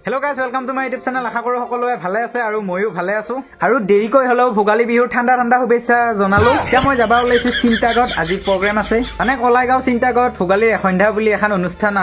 Hello guys, welcome to my YouTube channel. আশা কৰো সকলোৱে ভালে আছে আৰু মইও ভালে আছো আৰু দেৰিকৈ হলেও ভোগালী বিহুৰ ঠাণ্ডা ঠাণ্ডা শুভেচ্ছা জনালো। এতিয়া মই যাবা ওলাইছো চিন্তাগড়। আজি প্ৰগ্ৰাম আছে মানে কলাইগাঁও চিন্তাগড় ভোগালীৰ সন্ধ্যা বুলি এখন অনুষ্ঠান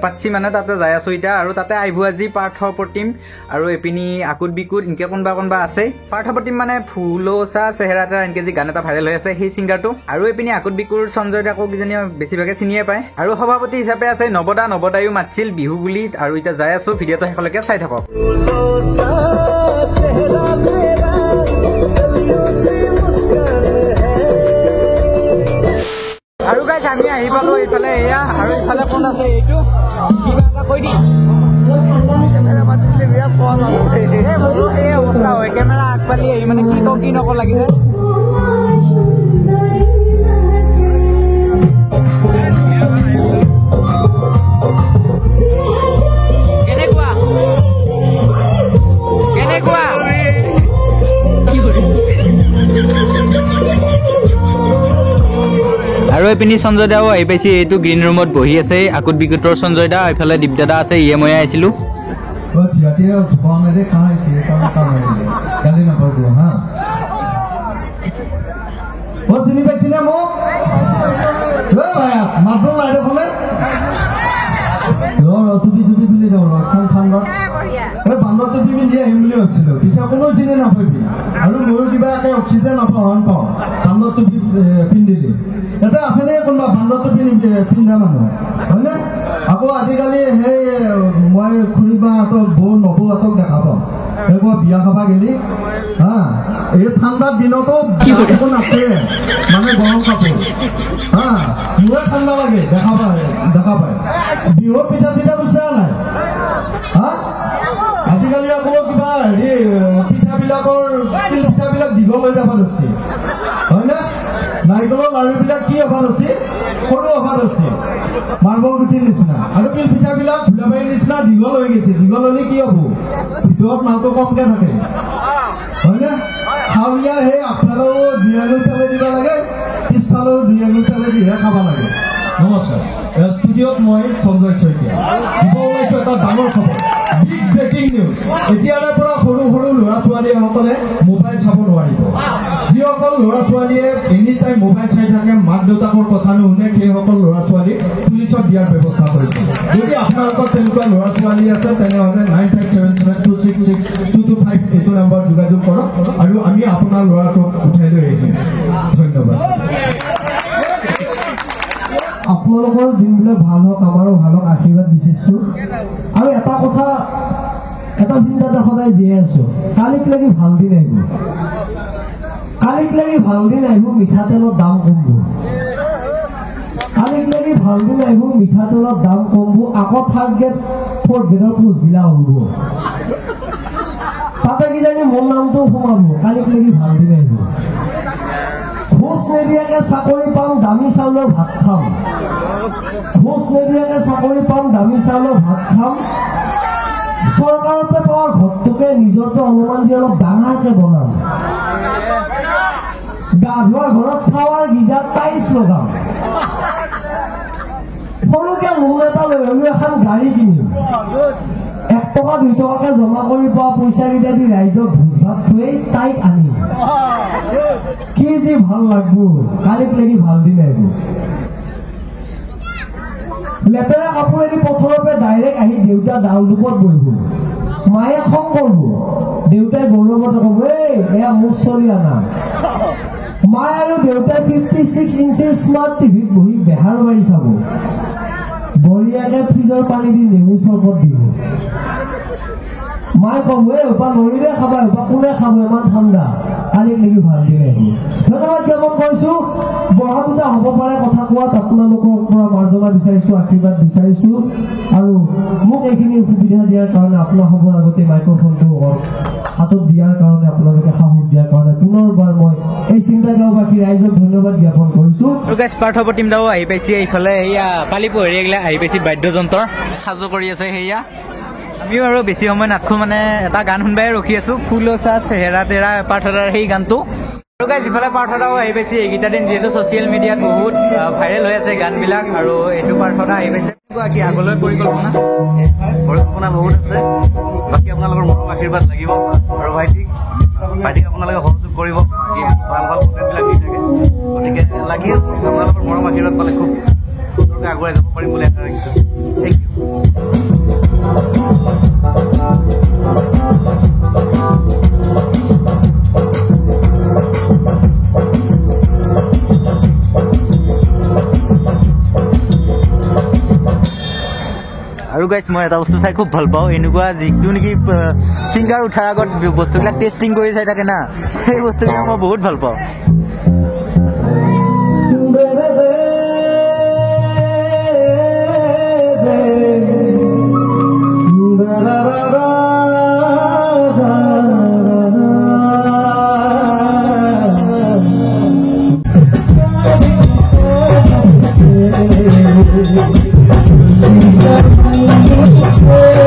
পাচ্ছি মানে তাতে যাই আছো এতিয়া আৰু তাতে আইভু আজি পাৰ্থ প্ৰতিম আৰু এপিনি আকুত বিকুত ইনকে কোনবা আছে। পাৰ্থ প্ৰতিম মানে ফুলোচা চেহেৰাটা ইনকে যি গান এটা ভাইৰেল হৈ আছে সেই সিংগাৰটো আৰু এপিনি আকুত বিকুৰ সঞ্জয় দাকো কিজানি বেছিভাগে চিনিয়ে পায় আৰু সভাপতি হিচাপে আছে নবদায়ো মাতছিল বিহু বুলি আৰু এতিয়া যাই আছো ভিডিঅটো শেষলৈকে চাই থাকক। আৰু গাইজ আমি আহি পালো এইফালে এয়া আৰু এইফালে কোন আছে এইটো কিবা এটা কৈ দি কেমেৰা মাতিলে বিৰাট কম এই অৱস্থা হয় কেমেৰা আগফালি আহি মানে কি কওঁ কি নকওঁ লাগি যায়। আৰু এপিনি সঞ্জয় দাও আহি পাইছে এইটো গ্ৰীণ ৰুমত বহি আছে আকুত বিকুতৰ সঞ্জয় দা এইফালে দীপদাদা আছে ইয়ে মই আহিছিলো চিনি পাইছিলে মোক বান্দৰটো পিন্ধি আহিম বুলি ভাবিছিলো পিছে কোনো চিনি নাপাবি আৰু ময়ো কিবা একে অক্সিজেন অপহৰণ পাওঁ বান্দৰটো পিন্ধিলে এটা আছে নে কোনোবা বান্দৰটো পিন্ধা মানুহ হয়নে? আকৌ আজিকালি সেই মই খুৰীবাহঁতক বৌ নবৌহঁতক দেখা পাওঁ এইবোৰ বিয়া খাবা গেলি হা এই ঠাণ্ডাৰ দিনতো একো নাছে মানে গৰম কাপোৰ হা মোৰে ঠাণ্ডা লাগে দেখা পায় বিহুৰ পিঠা চিঠা বুজা নাই হা আজিকালি আকৌ কিবা হেৰি পিঠাবিলাকৰ তিল পিঠাবিলাক দীঘল হৈ যাব ধৰিছে হয়নে? নাৰিকলৰ লাড়ুবিলাক কি অভাৱ আছে সৰু অভাৱ আছে মাৰ্বল গুটিৰ নিচিনা আৰু তিল পিঠাবিলাক ভোলাবাৰীৰ নিচিনা দীঘল হৈ গৈছে দীঘল হলে কি হব ভিতৰত মালটো কমকে থাকে হয়নে? খাৱলীয়া সেই আগফালেও 2 আঙুল তেলে দিব লাগে পিছফালেও 2 আঙুল তেলে দিহে খাব লাগে। নমস্কাৰ ষ্টুডিঅ'ত মই সঞ্জয় শইকীয়া দিব ওলাইছো এটা ডাঙৰ খবৰ বিগ ব্ৰেকিং নিউজ। এতিয়াৰে পৰা সৰু সৰু ল'ৰা ছোৱালীসকলে মোবাইল চাব নোৱাৰিব। যিসকল ল'ৰা ছোৱালীয়ে এনি টাইম মোবাইল চাই থাকে মাক দেউতাকৰ কথা নুশুনে সেইসকল ল'ৰা ছোৱালীক পুলিচত দিয়াৰ ব্যৱস্থা কৰিছে। যদি আপোনালোকৰ তেনেকুৱা ল'ৰা ছোৱালী আছে তেনেহ'লে 9577266225 এইটো নম্বৰ যোগাযোগ কৰক আৰু আমি আপোনাৰ ল'ৰাটোক উঠাই লৈ আহিম। ধন্যবাদ। আপোনালোকৰ দিনবিলাক ভাল হওক আমাৰো ভাল হওক আশীৰ্বাদ বিচাৰিছো আৰু এটা কথা এটা চিন্তাতে সদায় জীয়াই আছো কালিক লাগি ভাল দিন আহিব মিঠাতেলৰ দাম কমব কালিক লাগি ভাল দিন আহিব মিঠাতেলৰ দাম কমব আকৌ থাৰ্ড গ্ৰেড ফৰ্থ গ্ৰেডৰ পোষ্টগিলা হ'ব তাতে কিজানি মোৰ নামটো সোমাব কালিক লাগি ভাল দিন আহিব। ঘোষ নিদিয়াকে চাকৰি পাম দামী চাউলৰ ভাত খাম চৰকাৰৰ পৰা পোৱা ঘৰটোকে নিজৰটো অনুমান দি অলপ ডাঙৰকে বনাম গা ধোৱা ঘৰত চাৱাৰ গিজাৰ টাইলছ লগাম সৰুকে লোন এটা লৈ হলেও এখন গাড়ী কিনিম 1 টকা 2 টকাকে জমা কৰি পোৱা পইচা কেইটা দি ৰাইজক ভোজ ভাত খুৱাই তাইক আনিম কি যে ভাল লাগব কালিক লাগি ভাল দিন আহিব। লেতেৰা কাপোৰেদি পথৰৰ পৰা ডাইৰেক্ট আহি দেউতা ডাউল দুপত বহিব মায়ে খং কৰিব দেউতাই গৌৰৱতে ক'ব এয়া মোৰ চলি আনা মায়ে আৰু দেউতাই 56 ইঞ্চিৰ স্মাৰ্ট টিভিত বহি বেহাৰ মাৰি চাব বঢ়িয়াকে ফ্ৰিজৰ পানী দি নেমু চৰবত দিব মায়ে ক'ব ওপা নৰিৰে খাবা ওপা কোনে খাব ইমান ঠাণ্ডা কালিক লাগি ভাল দিন আহিব। ধন্যবাদ জ্ঞাপন কৰিছো বঢ়া দুটা হ'ব পাৰে কথা কোৱাত আপোনালোকৰ পৰা মাৰ্জনা বিচাৰিছো আশীৰ্বাদ বিচাৰিছো আৰু মোক এইখিনি সুবিধা দিয়াৰ কাৰণে আপোনাৰ খবৰ আগতে মাইক্ৰফোনটো হাতত দিয়াৰ কাৰণে আপোনালোকে সাহস দিয়াৰ কাৰণে পুনৰবাৰ মই এই চিন্তাগাঁওবাসী ৰাইজক ধন্যবাদ জ্ঞাপন কৰিছো। পাৰ্থ প্ৰতিম দাও আহি পাইছে এইফালে সেয়া পালি পহৰি এগিলা আহি পাইছে বাদ্যযন্ত্ৰ সাজু কৰি আছে সেয়া আমিও আৰু বেছি সময় নাথাকো মানে এটা গান শুনবাই ৰখি আছো ফুলোচা চেহেৰা তেৰা পাৰ্থদাৰ সেই গানটো আৰু গাইজ ইফালে প্ৰাৰ্থনাও আহি পাইছে এইকেইটা দিন যিহেতু ছ'চিয়েল মিডিয়াত বহুত ভাইৰেল হৈ আছে গানবিলাক আৰু এইটো প্ৰাৰ্থনা আহি পাইছে কি আগলৈ পৰিকল্পনা বহুত আছে বাকী আপোনালোকৰ মৰম আশীৰ্বাদ লাগিব আৰু ভাইটিক আপোনালোকে সহযোগ কৰিব ভাল ভাল কণ্টেণ্টবিলাক দি থাকে গতিকে লাগি আছো আপোনালোকৰ মৰম আশীৰ্বাদ পালে খুব সুন্দৰকৈ আগুৱাই যাব পাৰিম বুলি আশা ৰাখিছোঁ থেংক ইউ আৰু গাইজ মই এটা বস্তু চাই খুব ভাল পাওঁ এনেকুৱা যিটো নেকি ছিংগাৰ উঠাৰ আগত বস্তুবিলাক টেষ্টিং কৰি চাই থাকে না সেই বস্তুবিলাক মই বহুত ভাল পাওঁ Oh,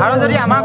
আৰু যদি আমাৰ